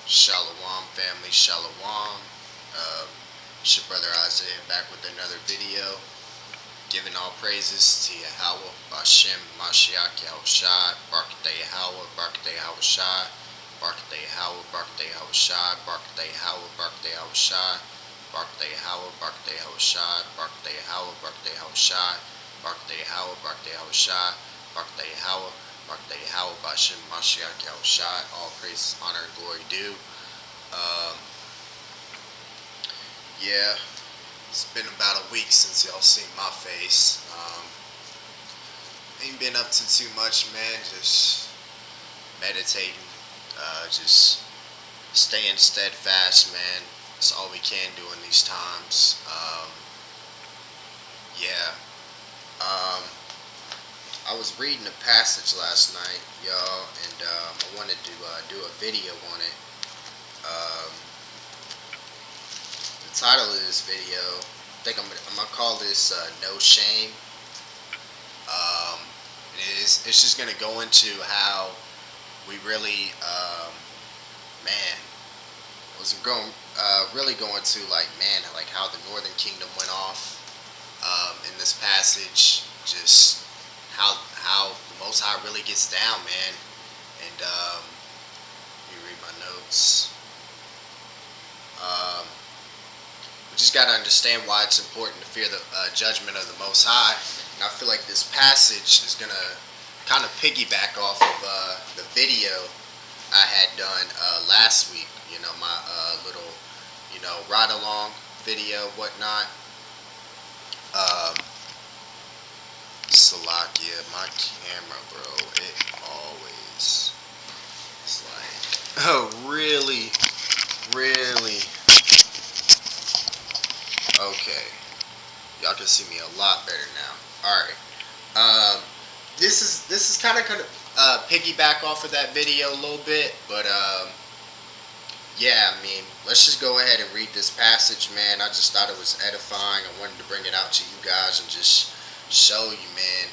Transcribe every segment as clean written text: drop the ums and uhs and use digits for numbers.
Shalom family, shalom. It's your brother Isaiah back with another video, giving all praises to Yahweh, Bashem, Mashiach, Yahushai, Barakateh Yahweh, Barakateh Yahushai, Barakateh Yahweh, Barakateh Yahushai, Barakateh Yahweh, Barakateh Yahushai, Barakateh Yahweh, Barakateh Yahushai, Barakateh Yahweh, Barakateh Yahushai, Barakateh Yahweh, Barakateh Yahushai, Barakateh Yahweh, Barakateh Yahweh, Bashem, Mashiach, Yahushai. All praise, honor, and glory due. Yeah, it's been about a week since y'all seen my face. Ain't been up to too much, man. Just meditating, just staying steadfast, man. That's all we can do in these times. Yeah. I was reading a passage last night, y'all, and I wanted to do a video on it. The title of this video, I think I'm gonna call this "No Shame." It's just gonna go into how we really, man, was going really going to like how the Northern Kingdom went off in this passage, just how the Most High really gets down, man. And let me read my notes. We just got to understand why it's important to fear the judgment of the Most High. And I feel like this passage is going to kind of piggyback off of the video I had done last week. You know, my little, ride along video, whatnot. Salakia, my camera, bro, it always, it's like, oh, really, okay, y'all can see me a lot better now. Alright, this is kind of piggyback off of that video a little bit, but yeah, I mean, let's just go ahead and read this passage, man. I just thought it was edifying. I wanted to bring it out to you guys and just show you, man.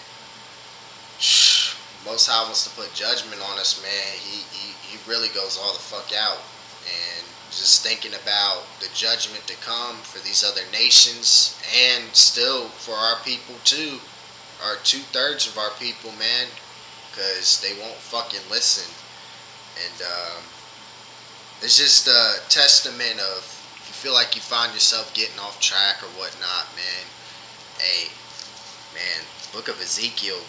Most High wants to put judgment on us, man. He really goes all the fuck out. And just thinking about the judgment to come for these other nations and still for our people too. Or 2/3 of our people, man. Because they won't fucking listen. And it's just a testament of, if you feel like you find yourself getting off track or whatnot, man, hey, man, Book of Ezekiel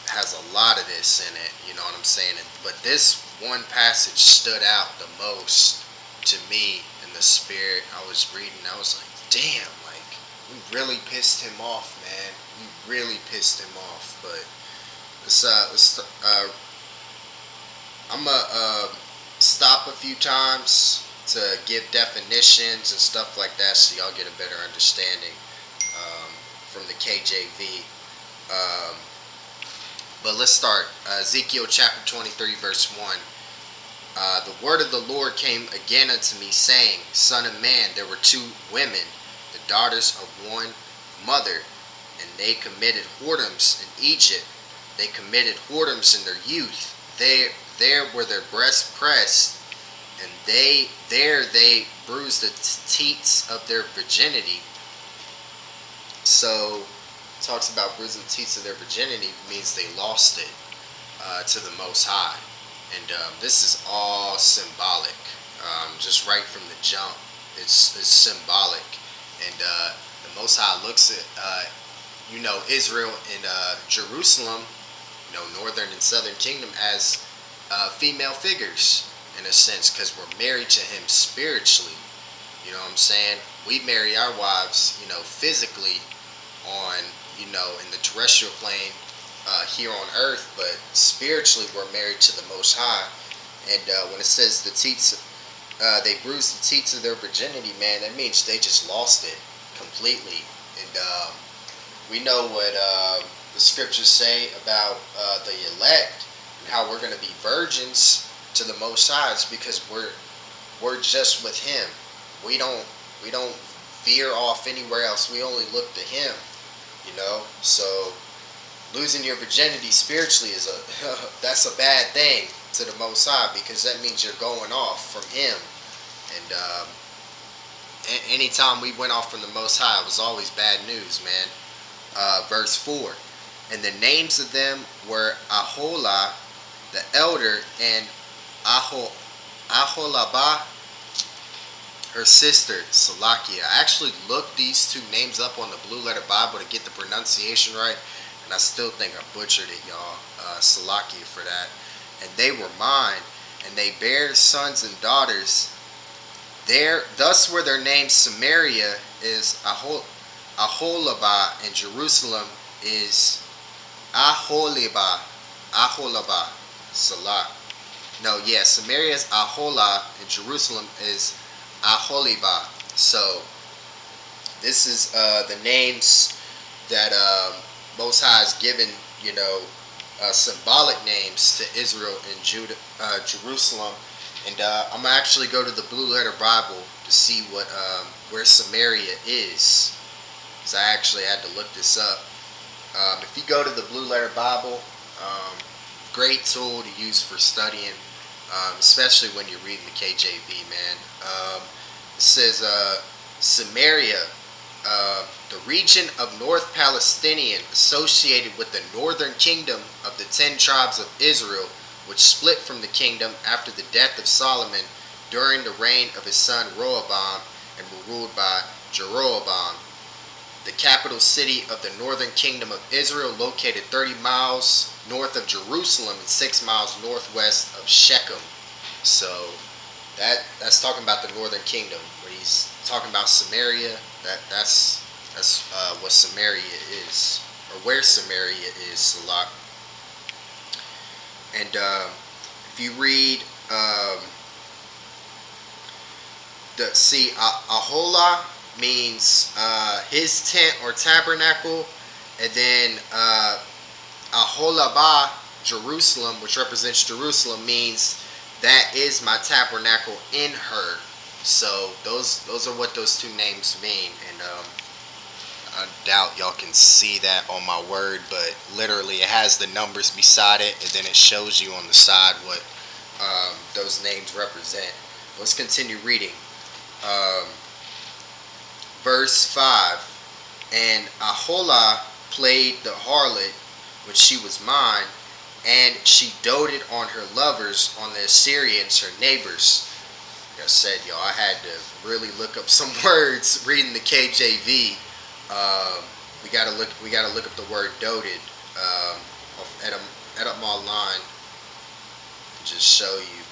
has a lot of this in it, you know what I'm saying? But this one passage stood out the most to me in the spirit. I was reading, I was like, damn, like, we really pissed him off, man. We really pissed him off. But I'm gonna stop a few times to give definitions and stuff like that so y'all get a better understanding from the KJV. But let's start. Ezekiel chapter 23 verse 1. The word of the Lord came again unto me, saying, Son of man, there were 2 women, the daughters of one mother, and they committed whoredoms in Egypt. They committed whoredoms in their youth. There were their breasts pressed, and they bruised the teats of their virginity. So, talks about bruising the teats of their virginity means they lost it to the Most High. And this is all symbolic, just right from the jump. It's symbolic. And the Most High looks at, Israel and Jerusalem, Northern and Southern Kingdom, as female figures, in a sense, because we're married to him spiritually. You know what I'm saying? We marry our wives, physically on, in the terrestrial plane here on earth, but spiritually we're married to the Most High. And when it says the teats, they bruised the teats of their virginity, man, that means they just lost it completely. And we know what the scriptures say about the elect and how we're going to be virgins to the Most High. It's because we're just with him. We don't veer off anywhere else. We only look to him, so losing your virginity spiritually that's a bad thing to the Most High, because that means you're going off from him. And anytime we went off from the Most High, it was always bad news, man. Verse 4. And the names of them were Aholah, the elder, and Aholabah, her sister, Salakia. I actually looked these two names up on the Blue Letter Bible to get the pronunciation right, and I still think I butchered it, y'all. Salakia for that. And they were mine, and they bare sons and daughters. Thus were their names. Samaria is Aholabah, and Jerusalem is Aholibah. Salah. No, yeah, Samaria is Aholah, and Jerusalem is Aholibah. So this is the names that Most High has given, symbolic names to Israel and Jerusalem. And I'm gonna actually go to the Blue Letter Bible to see where Samaria is, because I actually had to look this up. If you go to the Blue Letter Bible, great tool to use for studying, especially when you're reading the KJV, man. It says Samaria, the region of North Palestinian associated with the northern kingdom of the 10 tribes of Israel, which split from the kingdom after the death of Solomon during the reign of his son Rehoboam, and were ruled by Jeroboam. The capital city of the northern kingdom of Israel, located 30 miles north of Jerusalem and 6 miles northwest of Shechem. So that's talking about the northern kingdom. When he's talking about Samaria, that's what Samaria is, or where Samaria is, Salah. And if you read Aholah means his tent or tabernacle, and then Aholabah, Jerusalem, which represents Jerusalem, means that is my tabernacle in her. So those are what those two names mean. And I doubt y'all can see that on my word, but literally it has the numbers beside it, and then it shows you on the side what those names represent. Let's continue reading. Verse 5. And Aholah played the harlot when she was mine, and she doted on her lovers, on the Assyrians, her neighbors. Like I said, y'all, I had to really look up some words reading the KJV. We gotta look up the word doted. Edit my line. Just show you.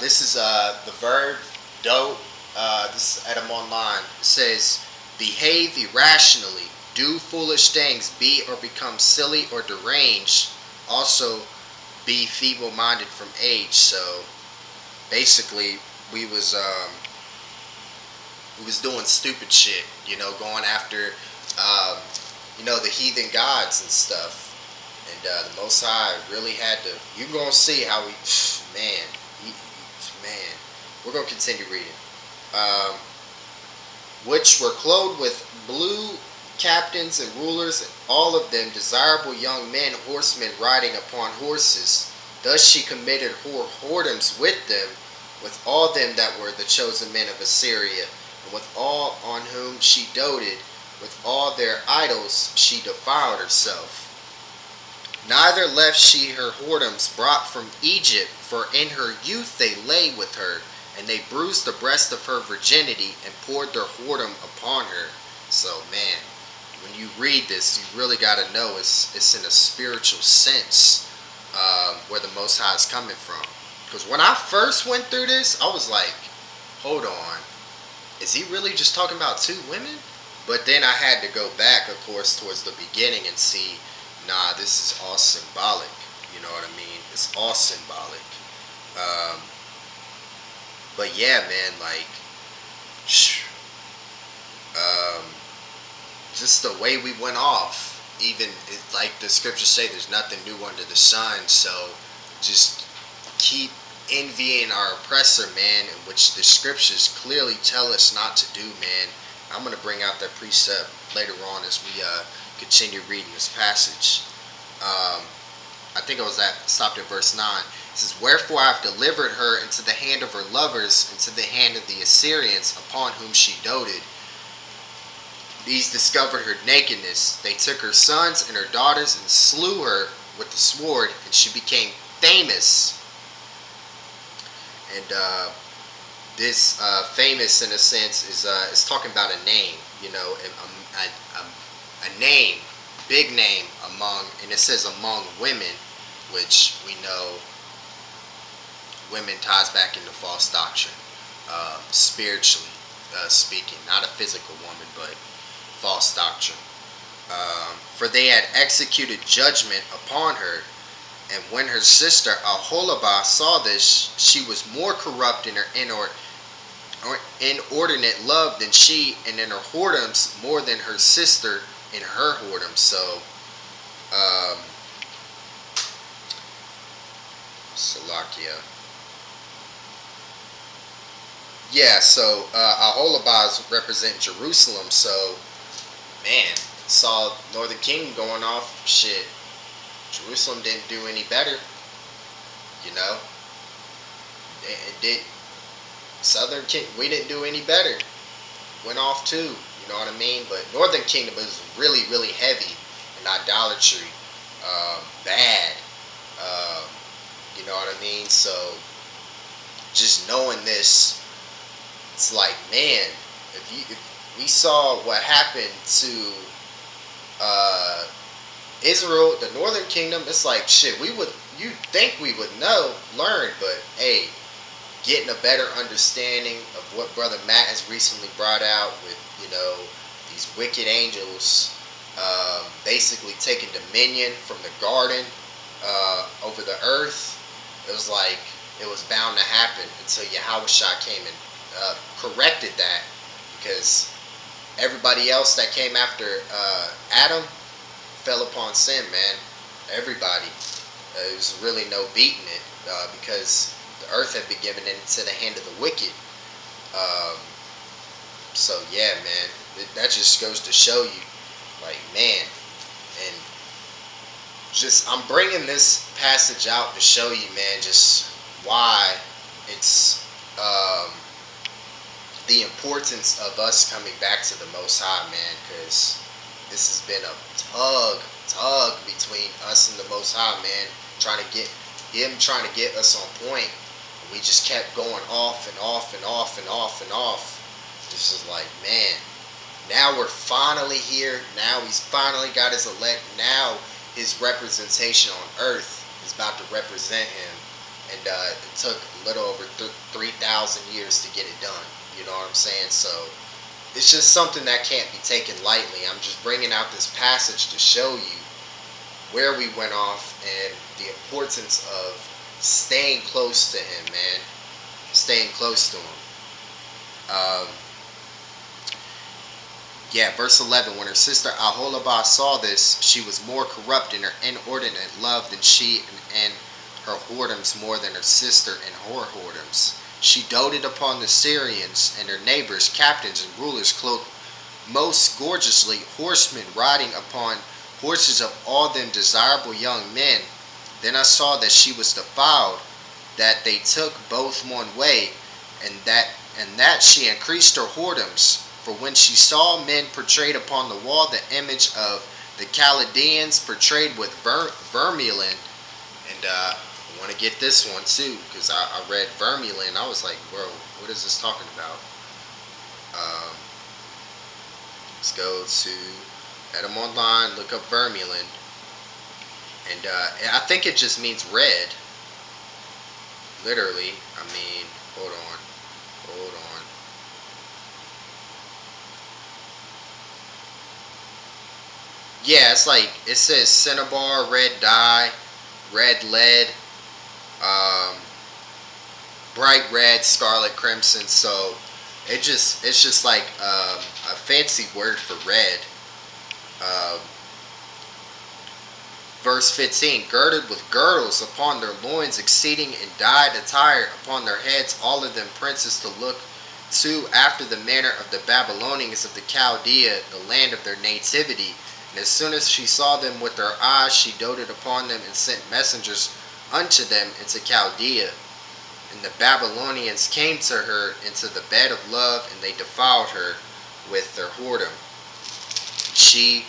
This is the verb dote. This is Edom Online. It says, behave irrationally, do foolish things, be or become silly or deranged, also be feeble-minded from age. So basically, we was doing stupid shit, going after the heathen gods and stuff. And the Most High really had to. You're gonna see how man. We're gonna continue reading. Which were clothed with blue captains and rulers, all of them desirable young men, horsemen riding upon horses. Thus she committed whoredoms with them, with all them that were the chosen men of Assyria, and with all on whom she doted, with all their idols she defiled herself. Neither left she her whoredoms brought from Egypt, for in her youth they lay with her, and they bruised the breast of her virginity, and poured their whoredom upon her. So, man, when you read this, you really got to know it's in a spiritual sense where the Most High is coming from. Because when I first went through this, I was like, hold on, is he really just talking about two women? But then I had to go back, of course, towards the beginning and see, nah, this is all symbolic. You know what I mean? It's all symbolic. But yeah, man, like, just the way we went off. Even like the scriptures say, there's nothing new under the sun. So just keep envying our oppressor, man, in which the scriptures clearly tell us not to do, man. I'm going to bring out that precept later on as we continue reading this passage. I think it was stopped at verse 9. It says, "Wherefore I have delivered her into the hand of her lovers, into the hand of the Assyrians, upon whom she doted. These discovered her nakedness. They took her sons and her daughters and slew her with the sword, and she became famous." And this famous, in a sense, is talking about a name, a name, big name among, and it says among women, which we know women ties back into false doctrine, spiritually speaking, not a physical woman, but false doctrine. For they had executed judgment upon her, and when her sister Aholibah saw this, she was more corrupt in her inordinate love than she, and in her whoredoms more than her sister in her whoredoms. So, Salakia. Yeah, so Aholibah is representing Jerusalem. So, man, saw Northern Kingdom going off. Shit, Jerusalem didn't do any better. It did. Southern Kingdom, we didn't do any better. Went off too. You know what I mean? But Northern Kingdom is really, really heavy in idolatry. Bad. You know what I mean? So, just knowing this, it's like, man, if we saw what happened to Israel, the Northern Kingdom, it's like, shit, you'd think we would learn, but hey, getting a better understanding of what Brother Matt has recently brought out with, these wicked angels basically taking dominion from the garden over the earth. It was like, it was bound to happen until Yahushua came and corrected that, because everybody else that came after Adam fell upon sin, man. Everybody. There was really no beating it, because the earth had been given into the hand of the wicked. So yeah, man, that just goes to show you, like, man, and just, I'm bringing this passage out to show you, man, just why it's the importance of us coming back to the Most High, man, because this has been a tug between us and the Most High, man, trying to get us on point. We just kept going off and off and off and off and off. This is like, man, now we're finally here. Now he's finally got his elect. Now his representation on earth is about to represent him. And it took a little over 3,000 years to get it done. You know what I'm saying? So it's just something that can't be taken lightly. I'm just bringing out this passage to show you where we went off and the importance of staying close to him, man. Staying close to him. Verse 11. When her sister Aholibah saw this, she was more corrupt in her inordinate love than she, and her whoredoms more than her sister in her whoredoms. She doted upon the Syrians and their neighbors, captains and rulers, clothed most gorgeously, horsemen riding upon horses of all them desirable young men. Then I saw that she was defiled, that they took both one way, and that she increased her whoredoms. For when she saw men portrayed upon the wall the image of the Chaldeans portrayed with vermilion, and I want to get this one too, because I read vermilion. I was like, bro, what is this talking about? Let's go to, head them online, look up vermilion. And I think it just means red. Literally. I mean, hold on. Yeah, it's like, it says cinnabar, red dye, red lead, bright red, scarlet, crimson. So it's just like a fancy word for red. Verse 15, girded with girdles upon their loins, exceeding in dyed attire upon their heads, all of them princes to look to after the manner of the Babylonians of the Chaldea, the land of their nativity. And as soon as she saw them with her eyes, she doted upon them and sent messengers unto them into Chaldea. And the Babylonians came to her into the bed of love, and they defiled her with their whoredom. She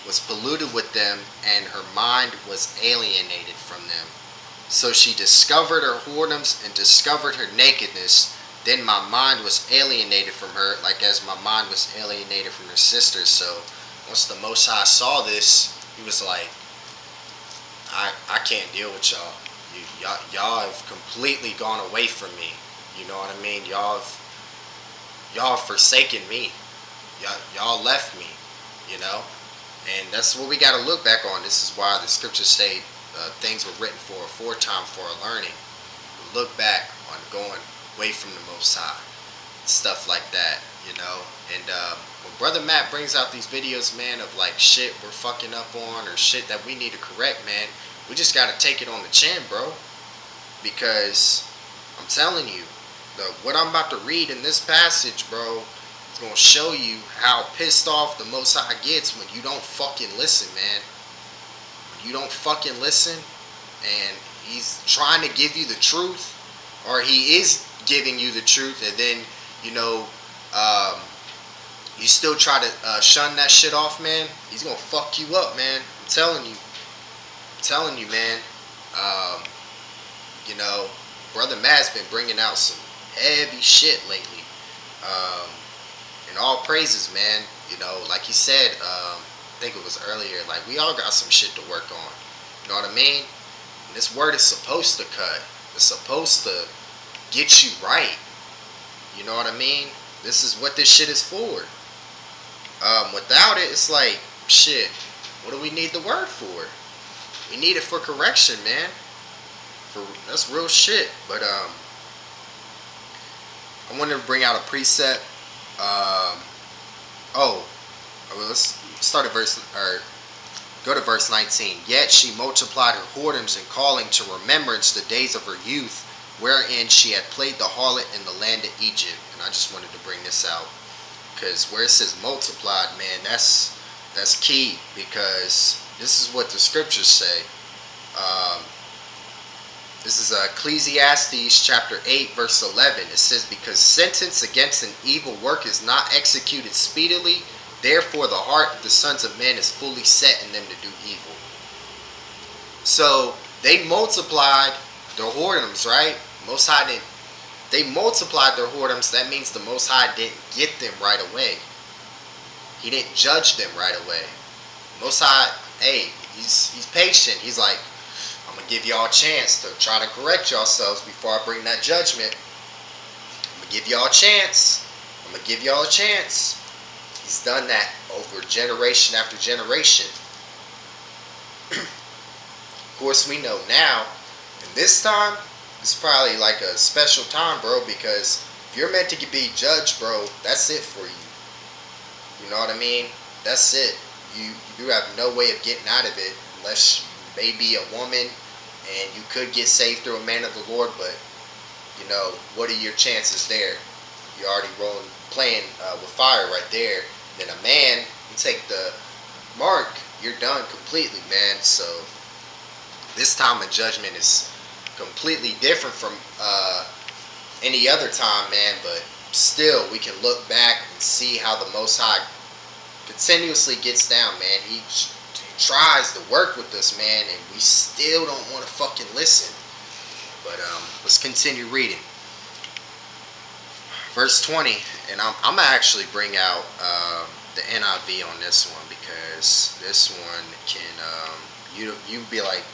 was polluted with them, and her mind was alienated from them. So she discovered her whoredoms and discovered her nakedness. Then my mind was alienated from her, like as my mind was alienated from her sisters. So once the Most High saw this, he was like, I can't deal with y'all. Y'all have completely gone away from me. You know what I mean? Y'all have forsaken me. Y'all left me. You know? And that's what we got to look back on. This is why the scriptures say things were written for aforetime for our learning. We look back on going away from the Most High. Stuff like that, you know? And when Brother Matt brings out these videos, man, of like shit we're fucking up on or shit that we need to correct, man, we just got to take it on the chin, bro. Because I'm telling you, what I'm about to read in this passage, bro, is going to show you how pissed off the Most High gets when you don't fucking listen, man. When you don't fucking listen and he's trying to give you the truth, or he is giving you the truth, and then, you know, you still try to shun that shit off, man, he's going to fuck you up, man. I'm telling you. Telling you, man. You know, Brother Matt's been bringing out some heavy shit lately. And all praises, man. You know, like he said, I think it was earlier, like we all got some shit to work on. You know what I mean? And this word is supposed to cut. It's supposed to get you right. You know what I mean? This is what this shit is for. Without it, it's like, shit, what do we need the word for? We need it for correction, man. That's real shit. But I wanted to bring out a precept. Let's start at go to verse 19. Yet she multiplied her whoredoms in calling to remembrance the days of her youth, wherein she had played the harlot in the land of Egypt. And I just wanted to bring this out, because where it says multiplied, man, that's key, because this is what the scriptures say. This is Ecclesiastes chapter 8 verse 11. It says, because sentence against an evil work is not executed speedily, therefore the heart of the sons of men is fully set in them to do evil. So they multiplied their whoredoms, right? Most High didn't. They multiplied their whoredoms. That means the Most High didn't get them right away. He didn't judge them right away. Most High, hey, he's patient. He's like, I'm going to give y'all a chance to try to correct yourselves before I bring that judgment. I'm going to give y'all a chance. I'm going to give y'all a chance. He's done that over generation after generation. Of course, we know now, and this time, it's probably like a special time, bro, because if you're meant to be judged, bro, that's it for you. You know what I mean? That's it. You have no way of getting out of it unless you may be a woman and you could get saved through a man of the Lord, but, you know, what are your chances there? You're already playing with fire right there. Then a man, you take the mark, you're done completely, man. So this time of judgment is completely different from any other time, man, but still we can look back and see how the Most High continuously gets down, man. He tries to work with us, man, and we still don't want to fucking listen. But let's continue reading. Verse 20, and I'm gonna actually bring out the NIV on this one, because this one can you be like,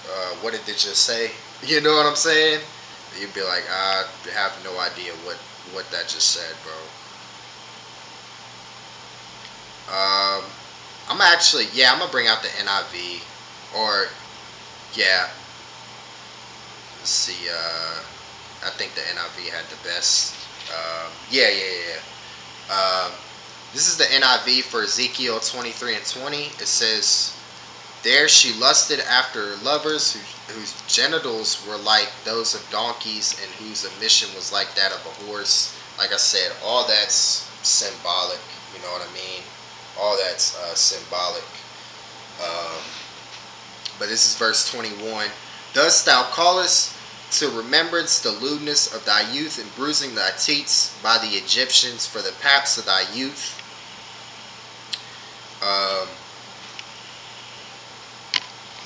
what did it just say? You know what I'm saying? You'd be like, I have no idea what that just said, bro. I'm gonna bring out the NIV, or yeah. Let's see. I think the NIV had the best. Yeah. This is the NIV for Ezekiel 23 and 20. It says, there she lusted after lovers whose genitals were like those of donkeys, and whose emission was like that of a horse. Like I said, all that's symbolic. You know what I mean? All that's symbolic. Um, but this is verse 21. Thus thou callest to remembrance the lewdness of thy youth, and bruising thy teats by the Egyptians for the paps of thy youth.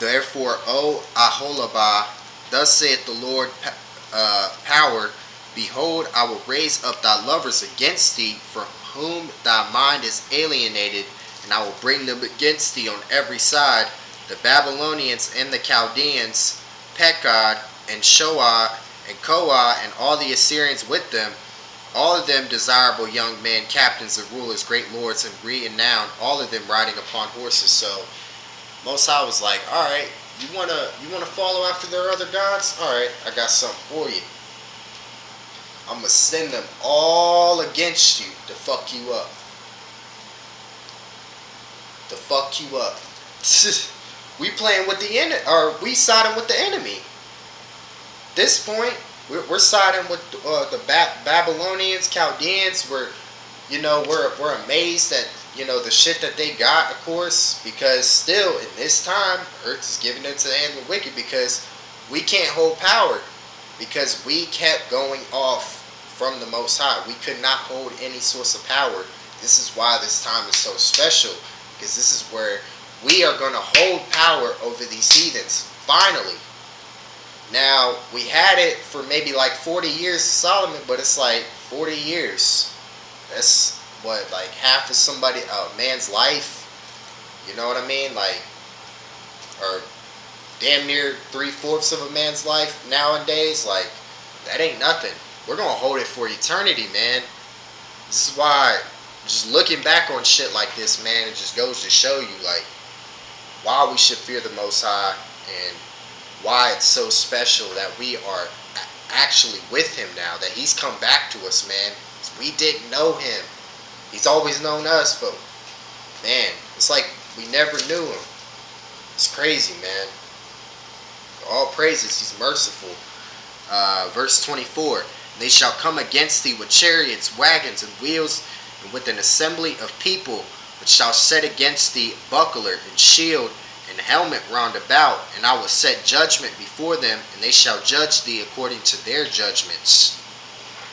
Therefore, O Aholabah, thus saith the Lord power, behold, I will raise up thy lovers against thee, from whom thy mind is alienated, and I will bring them against thee on every side, the Babylonians and the Chaldeans, Pekod and Shoah and Koah, and all the Assyrians with them, all of them desirable young men, captains and rulers, great lords and renowned, all of them riding upon horses. So Most High was like, all right, you wanna follow after their other gods? All right, I got something for you. I'm gonna send them all against you to fuck you up. To fuck you up. We playing with the enemy, or we siding with the enemy. This point, we're siding with the Babylonians, Chaldeans. We're amazed at the shit that they got, of course, because still in this time, earth is given into the hand of the wicked, because we can't hold power, because we kept going off from the Most High. We could not hold any source of power. This is why this time is so special, because this is where we are going to hold power over these heathens, finally. Now, we had it for maybe like 40 years of Solomon, but it's like 40 years. That's what, like half of a man's life? You know what I mean? Like, or damn near 3/4 of a man's life nowadays. Like, that ain't nothing. We're going to hold it for eternity, man. This is why, just looking back on shit like this, man, it just goes to show you, like, why we should fear the Most High, and why it's so special that we are actually with him now, that he's come back to us, man. We didn't know him. He's always known us, but man, it's like we never knew him. It's crazy, man. All praises, he's merciful. Verse 24, they shall come against thee with chariots, wagons, and wheels, and with an assembly of people, which shall set against thee buckler and shield and helmet round about, and I will set judgment before them, and they shall judge thee according to their judgments.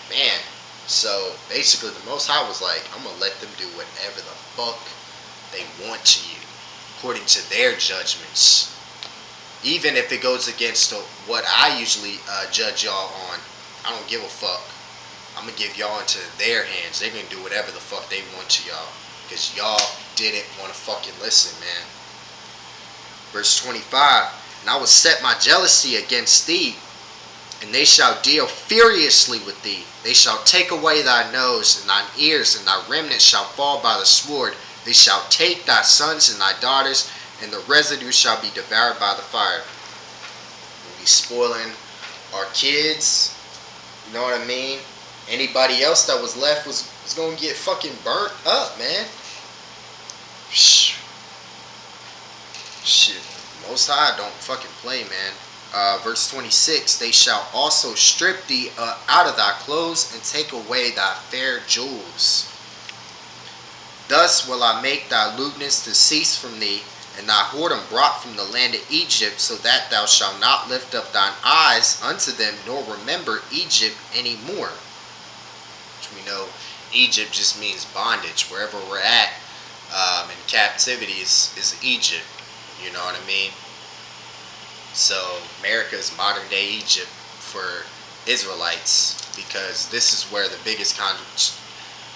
Man, so basically the Most High was like, I'm going to let them do whatever the fuck they want to you, according to their judgments. Even if it goes against what I usually judge y'all on, I don't give a fuck. I'm going to give y'all into their hands. They're going to do whatever the fuck they want to y'all, because y'all didn't want to fucking listen, man. Verse 25, and I will set my jealousy against thee, and they shall deal furiously with thee. They shall take away thy nose and thine ears, and thy remnant shall fall by the sword. They shall take thy sons and thy daughters, and the residue shall be devoured by the fire. We'll be spoiling our kids, you know what I mean? Anybody else that was left was going to get fucking burnt up, man. Shit. Most High don't fucking play, man. Verse 26, they shall also strip thee out of thy clothes, and take away thy fair jewels. Thus will I make thy lewdness to cease from thee, and thy whoredom brought from the land of Egypt, so that thou shalt not lift up thine eyes unto them, nor remember Egypt any more. Which we know Egypt just means bondage. Wherever we're at in captivity is Egypt. You know what I mean? So America is modern day Egypt for Israelites, because this is where the biggest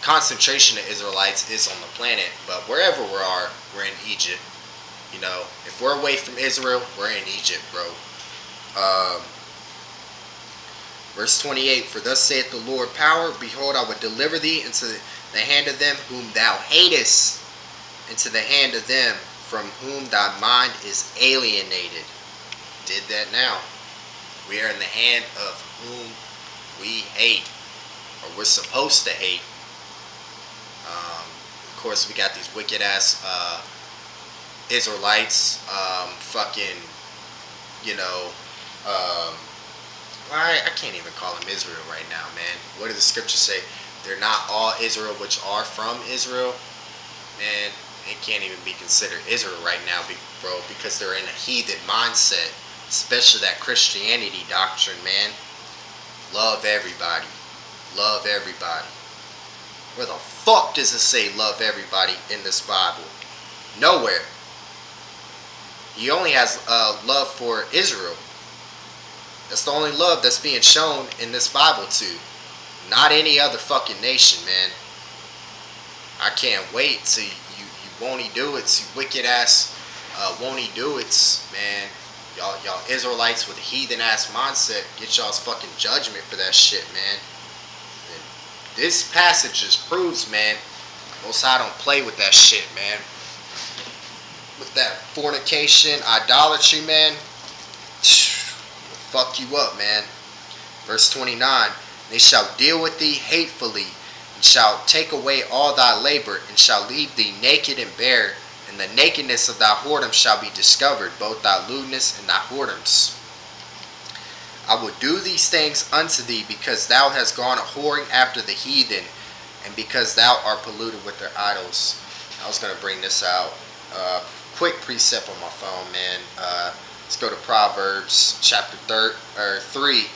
concentration of Israelites is on the planet. But wherever we are, we're in Egypt. You know, if we're away from Israel, we're in Egypt, bro. Verse 28, for thus saith the Lord power, behold, I will deliver thee into the hand of them whom thou hatest, into the hand of them from whom thy mind is alienated. Did that now. We are in the hand of whom we hate, or we're supposed to hate. Of course, we got these wicked ass Israelites, I can't even call them Israel right now, man. What do the scriptures say? They're not all Israel which are from Israel. Man, it can't even be considered Israel right now, bro, because they're in a heathen mindset, especially that Christianity doctrine, man. Love everybody. Love everybody. Where the fuck does it say love everybody in this Bible? Nowhere. He only has love for Israel. That's the only love that's being shown in this Bible too. Not any other fucking nation, man. I can't wait till you won't-y do it, you wicked ass won't-y do it, man. Y'all Israelites with a heathen ass mindset, get y'all's fucking judgment for that shit, man. And this passage just proves, man, Most High don't play with that shit, man. With that fornication, idolatry, man, fuck you up, man. Verse 29, they shall deal with thee hatefully, and shall take away all thy labor, and shall leave thee naked and bare, and the nakedness of thy whoredom shall be discovered, both thy lewdness and thy whoredoms. I will do these things unto thee, because thou hast gone a whoring after the heathen, and because thou art polluted with their idols. I was going to bring this out. Quick precept on my phone, man. Let's go to Proverbs chapter 3,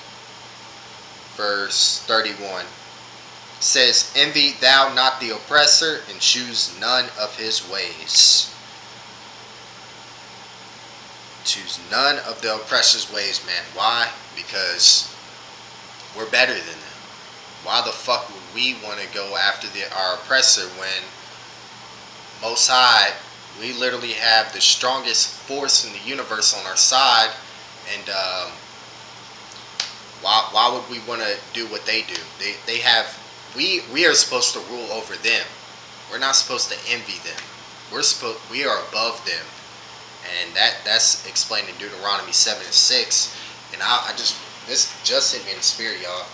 verse 31. It says, envy thou not the oppressor, and choose none of his ways. Choose none of the oppressor's ways, man. Why? Because we're better than them. Why the fuck would we want to go after our oppressor when Most High, we literally have the strongest force in the universe on our side, and why would we want to do what they do? They have, we are supposed to rule over them. We're not supposed to envy them. We are above them, and that's explained in Deuteronomy 7:6. And this just hit me in the spirit, y'all.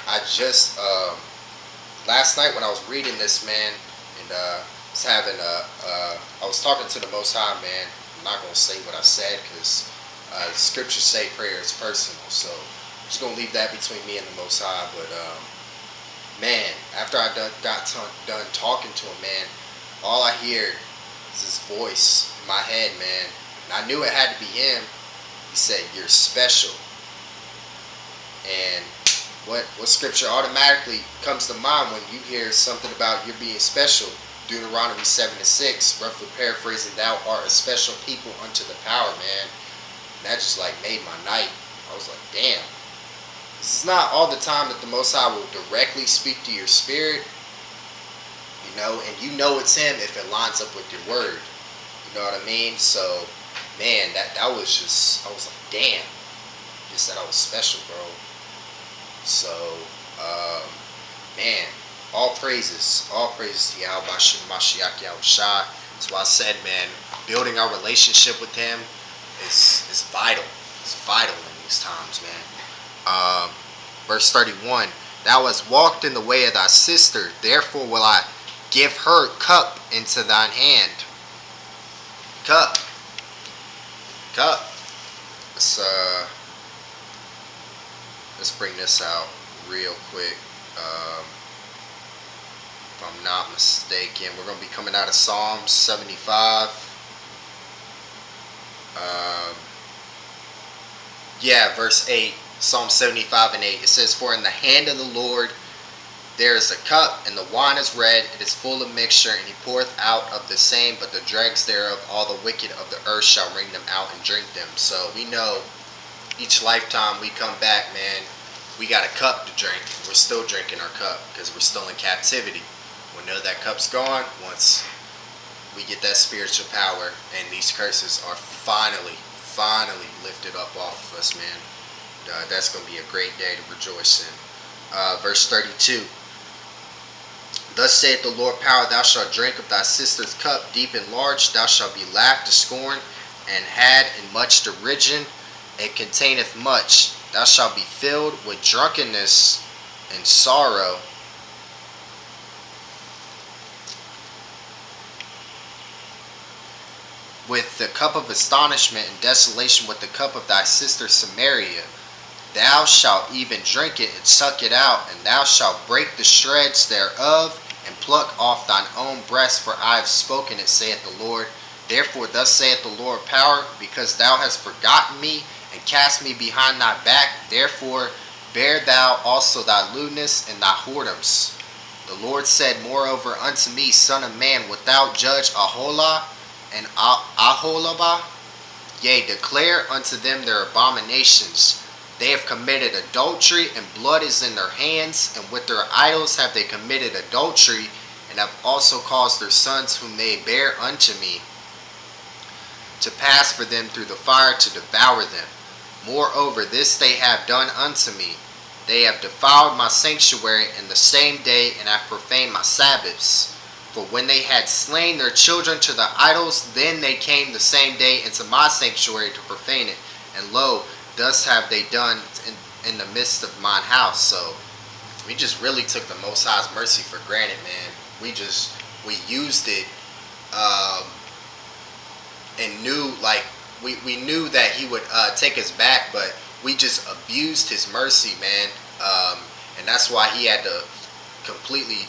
I just last night when I was reading this, man, and I was talking to the Most High, man. I'm not gonna say what I said because the scriptures say prayer is personal, so I'm just gonna leave that between me and the Most High. But man, after I got done talking to him, man, all I hear is his voice in my head, man, and I knew it had to be him. He said, "You're special," and what scripture automatically comes to mind when you hear something about you being special? Deuteronomy 7:6, roughly paraphrasing, thou art a special people unto the power, man. And that just like made my night. I was like, damn. This is not all the time that the Most High will directly speak to your spirit, you know, and you know it's him if it lines up with your word. You know what I mean? So, man, that was just, I was like, damn. You said I was special, bro. So, man, all praises to Yahweh Mashiach Yahushua. That's why I said, man, building our relationship with him is vital. It's vital in these times, man. Verse 31, thou hast walked in the way of thy sister, therefore will I give her cup into thine hand. Cup. Let's bring this out real quick. If I'm not mistaken, we're going to be coming out of Psalms 75. Verse 8. Psalm 75:8. It says, for in the hand of the Lord there is a cup, and the wine is red, it is full of mixture, and he poureth out of the same, but the dregs thereof all the wicked of the earth shall wring them out and drink them. So we know each lifetime we come back, man, we got a cup to drink. We're still drinking our cup because we're still in captivity. We know that cup's gone once we get that spiritual power, and these curses are finally lifted up off of us, man. That's going to be a great day to rejoice in. Verse 32. Thus saith the Lord power, thou shalt drink of thy sister's cup deep and large, thou shalt be laughed to scorn, and had in much derision, it containeth much. Thou shalt be filled with drunkenness and sorrow. With the cup of astonishment and desolation, with the cup of thy sister Samaria. Thou shalt even drink it and suck it out, and thou shalt break the shreds thereof, and pluck off thine own breast, for I have spoken it, saith the Lord. Therefore thus saith the Lord power, because thou hast forgotten me, and cast me behind thy back, therefore bear thou also thy lewdness and thy whoredoms. The Lord said moreover unto me, Son of man, wilt thou judge Aholah and Aholabah? Yea, declare unto them their abominations. They have committed adultery, and blood is in their hands, and with their idols have they committed adultery, and have also caused their sons whom they bear unto me to pass for them through the fire to devour them. Moreover, this they have done unto me. They have defiled my sanctuary in the same day, and have profaned my Sabbaths. For when they had slain their children to the idols, then they came the same day into my sanctuary to profane it. And lo, thus have they done in the midst of mine house. So we just really took the Most High's mercy for granted, man. We used it, and knew, like, we knew that he would take us back, but we just abused his mercy, man. And that's why he had to completely,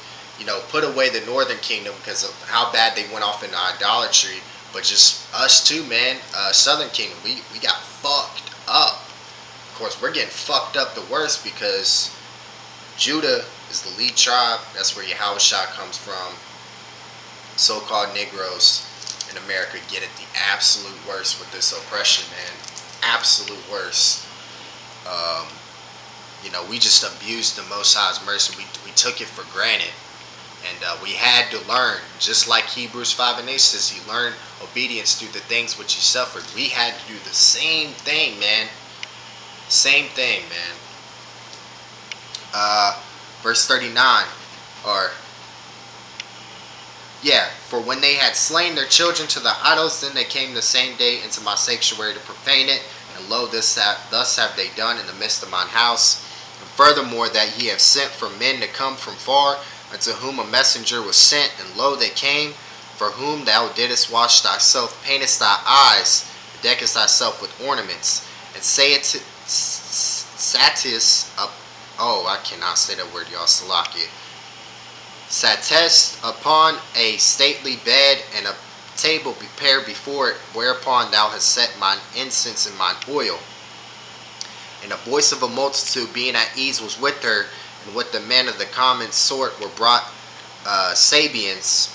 put away the northern kingdom because of how bad they went off into idolatry. But just us too, man. Southern kingdom, we got fucked up. Of course, we're getting fucked up the worst because Judah is the lead tribe. That's where Yahushua comes from. So-called Negroes in America get it the absolute worst with this oppression, man. Absolute worst. We just abused the Most High's mercy. We took it for granted. And we had to learn, just like Hebrews 5 and 8 says, he learned obedience through the things which he suffered. We had to do the same thing, man. Same thing, man. Verse 39, for when they had slain their children to the idols, then they came the same day into my sanctuary to profane it. And lo, thus have they done in the midst of mine house. And furthermore, that ye have sent for men to come from far, unto whom a messenger was sent, and lo, they came, for whom thou didst wash thyself, paintest thy eyes, deckest thyself with ornaments, and satis up. Oh, I cannot say that word, y'all. Salakia. Sattest upon a stately bed, and a table prepared before it, whereupon thou hast set mine incense and mine oil. And the voice of a multitude being at ease was with her, and with the men of the common sort were brought Sabians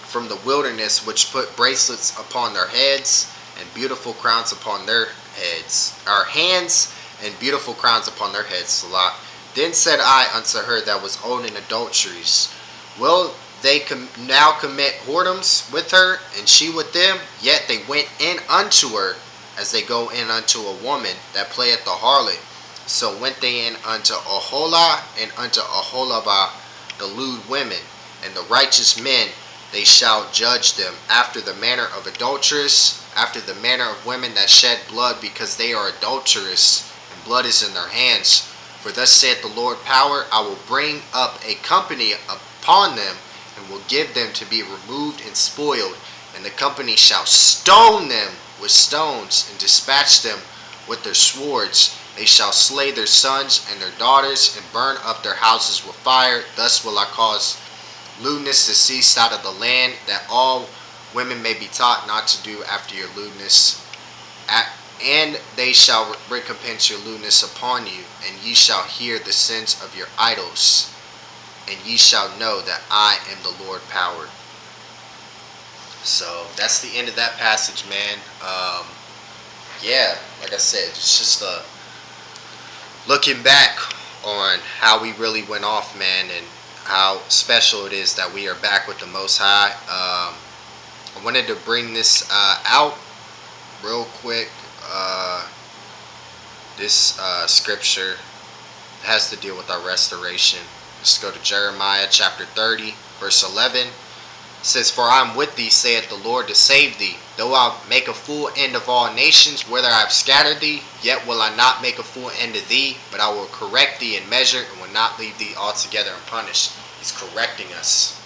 from the wilderness, which put bracelets upon their heads, and beautiful crowns upon their heads, our hands, and beautiful crowns upon their heads. Salah. Then said I unto her that was owned in adulteries, will they now commit whoredoms with her, and she with them? Yet they went in unto her, as they go in unto a woman that playeth the harlot. So went they in unto Aholah and unto Aholabah, the lewd women, and the righteous men. They shall judge them after the manner of adulterers, after the manner of women that shed blood, because they are adulterous, and blood is in their hands. For thus saith the Lord power, I will bring up a company upon them, and will give them to be removed and spoiled, and the company shall stone them with stones, and dispatch them with their swords. They shall slay their sons and their daughters, and burn up their houses with fire. Thus will I cause lewdness to cease out of the land, that all women may be taught not to do after your lewdness. And they shall recompense your lewdness upon you, and ye shall hear the sins of your idols, and ye shall know that I am the Lord power. So that's the end of that passage, man. Like I said, it's just looking back on how we really went off, man, and how special it is that we are back with the Most High. I wanted to bring this out real quick. This scripture has to deal with our restoration. Let's go to Jeremiah chapter 30, verse 11. It says, For I am with thee, saith the Lord, to save thee. Though I make a full end of all nations, whither I have scattered thee, yet will I not make a full end of thee, but I will correct thee in measure, and will not leave thee altogether unpunished. He's correcting us.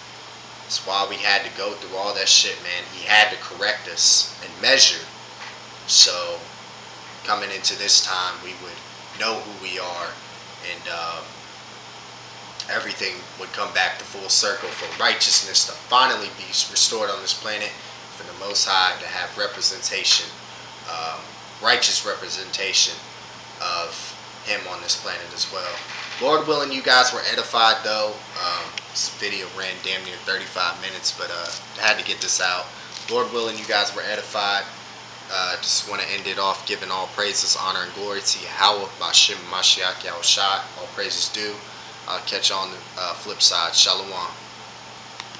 That's why we had to go through all that shit, man. He had to correct us and measure. So, coming into this time, we would know who we are, and everything would come back to full circle for righteousness to finally be restored on this planet, for the Most High to have representation, righteous representation of Him on this planet as well. Lord willing, you guys were edified though. This video ran damn near 35 minutes, but I had to get this out. Lord willing, you guys were edified. Just want to end it off giving all praises, honor, and glory to Yahweh, Bashim Mashiach Yahushua. All praises due. I'll catch you on the flip side. Shalom.